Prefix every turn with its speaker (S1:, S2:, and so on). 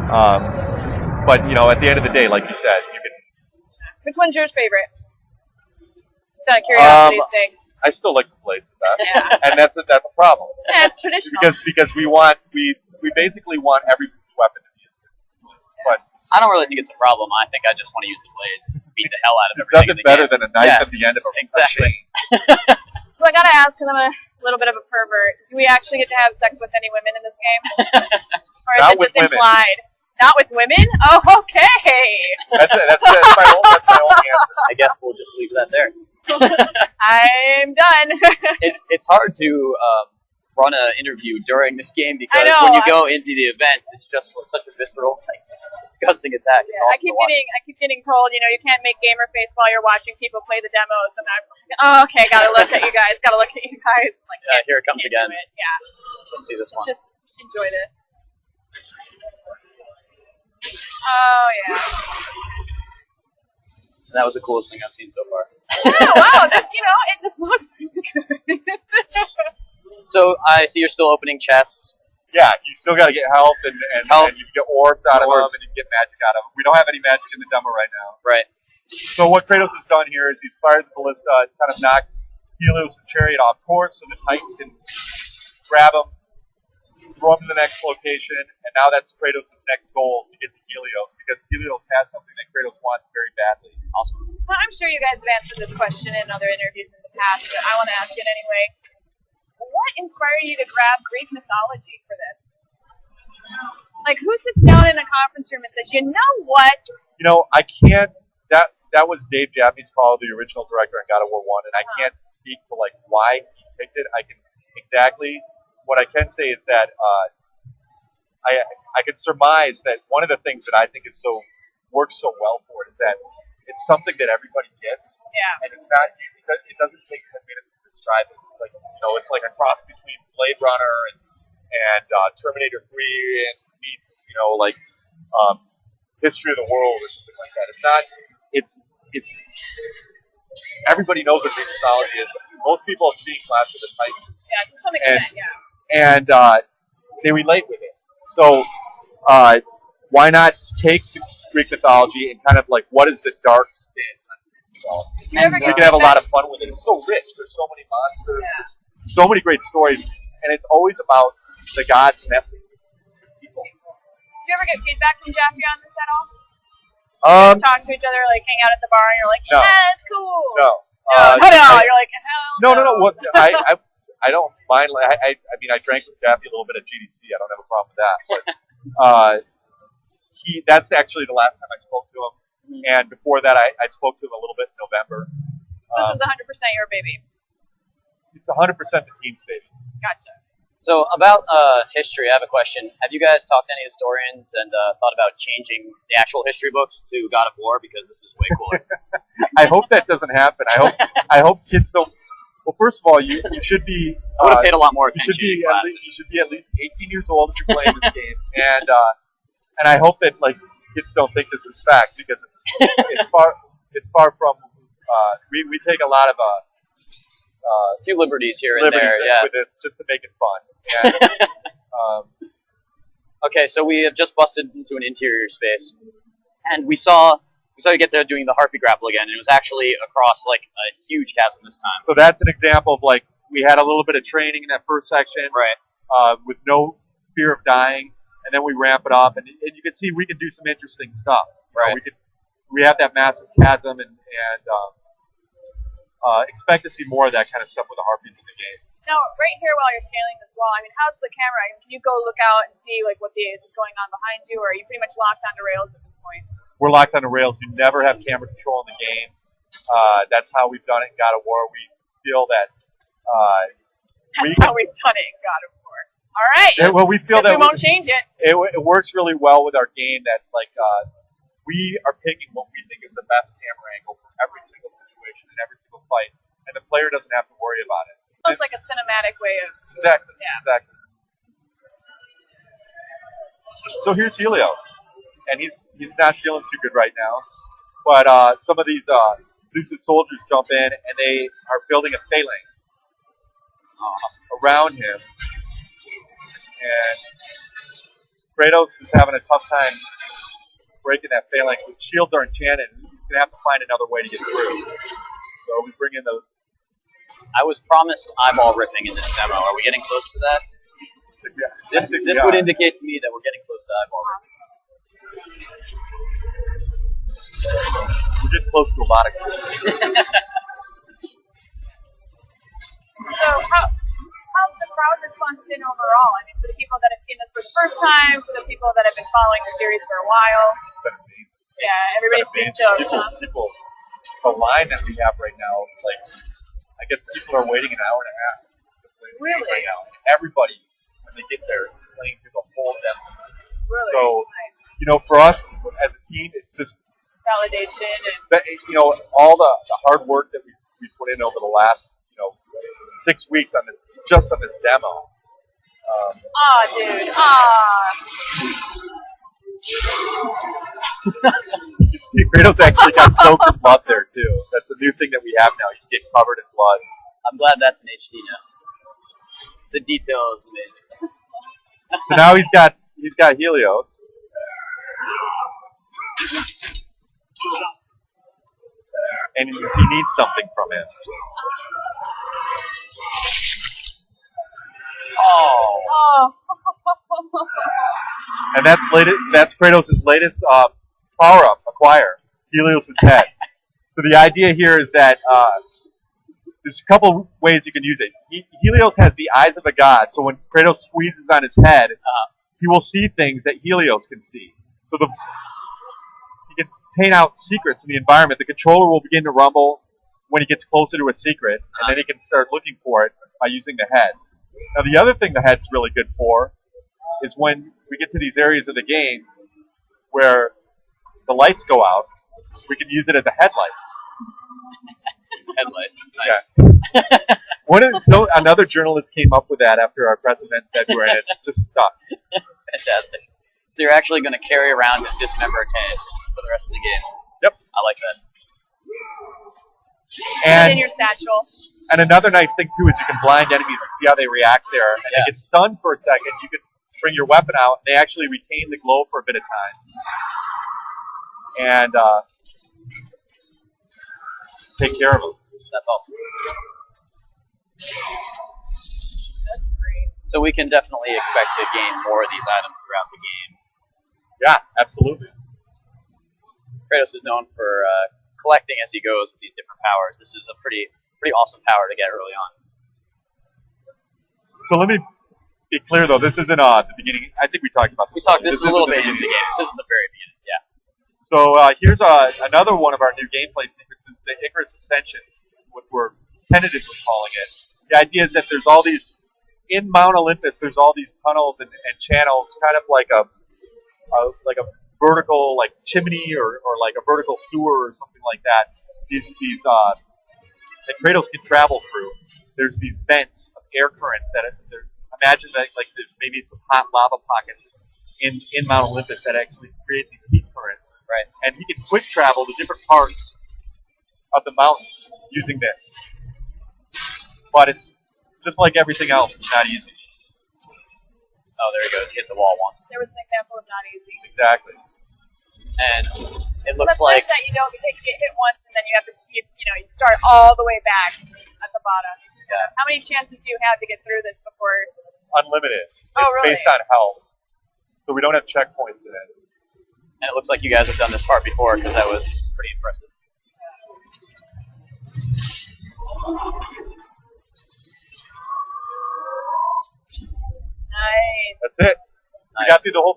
S1: But at the end of the day, like you said, you can.
S2: Which one's your favorite? Just out of curiosity's sake.
S1: I still like the blades the best,
S2: Yeah.
S1: and that's a problem.
S2: Yeah, it's traditional.
S1: Because we basically want every weapon to be used. But
S3: I don't really think it's a problem. I think I just want to use the blades, beat the hell out of
S1: there's
S3: everything.
S1: nothing better than a knife at the end of a
S3: exactly.
S1: machine.
S2: So I gotta ask, because I'm a little bit of a pervert. Do we actually get to have sex with any women in this game, or is
S1: Not
S2: it
S1: with
S2: just
S1: women.
S2: implied? Not with women? Oh, okay.
S1: That's my only answer.
S3: I guess we'll just leave that there.
S2: I'm done.
S3: It's hard to run an interview during this game because
S2: I know,
S3: when you go into the events, it's just such a visceral, disgusting attack. It's
S2: I keep getting told, you can't make gamer face while you're watching people play the demos, and I'm like, oh, okay, gotta look at you guys. Like,
S3: here it comes again.
S2: Yeah.
S3: Let's see this one.
S2: Just enjoy this. Oh yeah.
S3: That was the coolest thing I've seen so far.
S2: Yeah, wow, this, it just looks really good.
S3: So I see you're still opening chests.
S1: Yeah, you still got to get health, and you can get orbs out of them, and you can get magic out of them. We don't have any magic in the demo right now.
S3: Right.
S1: So what Kratos has done here is he's fired the ballista. It's kind of knocked Helios and Chariot off course, so the Titan can grab him, throw him to the next location, and now that's Kratos' next goal to get to Helios, because Helios has something that Kratos wants very badly.
S3: Awesome.
S2: Well, I'm sure you guys have answered this question in other interviews in the past, but I want to ask it anyway. What inspired you to grab Greek mythology for this? Like, who sits down in a conference room and says, you know what?
S1: I can't. That was Dave Jaffe's call, the original director on God of War 1, and I can't speak to why he picked it. What I can say is that I can surmise that one of the things that I think works so well for it is that it's something that everybody gets.
S2: Yeah.
S1: And it's not. It doesn't take 10 minutes to describe it. It's like a cross between Blade Runner and Terminator 3 and meets History of the World or something like that. It's not. It's everybody knows what Greek mythology is. Most people have seen Clash of the Titans.
S2: Yeah, to some extent,
S1: and they relate with it. So why not take the Greek mythology and kind of what is the dark spin on Greek mythology? You can have a lot of fun with it. It's so rich. There's so many monsters.
S2: Yeah.
S1: There's so many great stories, and it's always about the gods messing with people.
S2: Did you ever get feedback from Jaffe on this at all? Talk to each other, hang out at the bar, and you're like, yeah, it's cool.
S1: No.
S2: You're like, hell no.
S1: No. What I don't mind. I mean, I drank with Jaffe a little bit at GDC. I don't have a problem with that. But that's actually the last time I spoke to him. And before that, I spoke to him a little bit in November.
S2: So this is 100% your baby.
S1: It's 100% the team's baby.
S2: Gotcha.
S3: So about history, I have a question. Have you guys talked to any historians and thought about changing the actual history books to God of War, because this is way cooler?
S1: I hope that doesn't happen. I hope kids don't. Well, first of all, you should be.
S3: I would have paid a lot more attention.
S1: You should be at least 18 years old if you're playing this game, and I hope that kids don't think this is fact, because it's far from. We take a lot of
S3: a few liberties here and there,
S1: with this just to make it fun. And,
S3: okay, so we have just busted into an interior space, and we saw you get there doing the harpy grapple again, and it was actually across a huge chasm this time.
S1: So that's an example of we had a little bit of training in that first section,
S3: right?
S1: With no fear of dying, and then we ramp it up, and you can see we can do some interesting stuff.
S3: Right.
S1: We have that massive chasm, and expect to see more of that kind of stuff with the harpies in the game.
S2: Now, right here while you're scaling this wall, how's the camera? Can you go look out and see what is going on behind you, or are you pretty much locked onto rails at this point?
S1: We're locked onto rails. You never have camera control in the game. That's how we've done it in God of War. We feel that.
S2: That's how we've done it in God of War. All right.
S1: Well, we feel that
S2: we won't change it.
S1: It works really well with our game. That we are picking what we think is the best camera angle for every single situation and every single fight, and the player doesn't have to worry about it.
S2: It's like a cinematic way of.
S1: Exactly.
S2: Yeah.
S1: Exactly. So here's Helios, and he's not feeling too good right now. But some of these Zeus' soldiers jump in, and they are building a phalanx around him. And Kratos is having a tough time breaking that phalanx. The shields are enchanted. He's going to have to find another way to get through. So we bring in the...
S3: I was promised eyeball ripping in this demo. Are we getting close to that?
S1: Yeah,
S3: This would indicate to me that we're getting close to eyeball ripping.
S1: We're getting close to a lot of things.
S2: So how's the crowd response been overall? I mean, for the people that have seen this for the first time, for the people that have been following the series for a while.
S1: It's been amazing.
S2: Yeah, everybody's been stoked.
S1: People, the line that we have right now, it's like, I guess people are waiting an hour and a half to play the game
S2: Really?
S1: right now. And everybody, when they get there, is playing through the whole demo.
S2: Really?
S1: So,
S2: Nice.
S1: you know, for us as a team, it's just,
S2: Validation and
S1: you know, all the hard work that we put in over the last, 6 weeks on this, just on this demo.
S2: dude.
S1: You see, Kratos actually got soaked in blood there too. That's the new thing that we have now. You get covered in blood.
S3: I'm glad that's in HD now. The detail is amazing.
S1: So now he's got Helios. And he needs something from him. Oh.
S2: Oh.
S1: And that's Kratos' latest power-up, acquire, Helios' head. So the idea here is that there's a couple ways you can use it. Helios has the eyes of a god, so when Kratos squeezes on his head, he will see things that Helios can see. So he can paint out secrets in the environment. The controller will begin to rumble when he gets closer to a secret, and then he can start looking for it by using the head. Now the other thing the head's really good for is when we get to these areas of the game where the lights go out, we can use it as a headlight.
S3: Headlight. Nice.
S1: Yeah. Another journalist came up with that after our press event in February, and it just stuck.
S3: Fantastic. So you're actually going to carry around his dismembered head for the rest of the game.
S1: Yep.
S3: I like that.
S2: Put it in your satchel.
S1: And another nice thing too is you can blind enemies and see how they react there. And they get stunned for a second. You can bring your weapon out, and they actually retain the glow for a bit of time. And take care of them.
S3: That's awesome.
S2: That's great.
S3: So we can definitely expect to gain more of these items throughout the game.
S1: Yeah, absolutely.
S3: Kratos is known for collecting as he goes with these different powers. This is a pretty awesome power to get early on.
S1: So let me be clear though, this isn't the beginning. I think we talked about this.
S3: This is a little bit into the game. This isn't the very beginning, yeah.
S1: So here's another one of our new gameplay sequences, the Icarus Ascension, what we're tentatively calling it. The idea is that there's all these, in Mount Olympus, there's all these tunnels and channels, kind of like a vertical like chimney or like a vertical sewer or something like that. These that Kratos can travel through. There's these vents of air currents imagine that like there's maybe some hot lava pockets in Mount Olympus that actually create these heat currents.
S3: Right.
S1: And he can quick travel to different parts of the mountain using this. But it's just like everything else, it's not easy.
S3: Oh, there he goes. Hit the wall once.
S2: There was an example of not easy.
S1: Exactly.
S3: And it looks
S2: But
S3: like
S2: that you don't get hit once and then you have to you start all the way back at the bottom.
S3: Yeah.
S2: How many chances do you have to get through this before?
S1: Unlimited.
S2: Oh,
S1: It's
S2: really?
S1: based on health. So we don't have checkpoints in it.
S3: and it looks like you guys have done this part before because that was pretty impressive.
S2: Nice.
S1: That's it. We got through the whole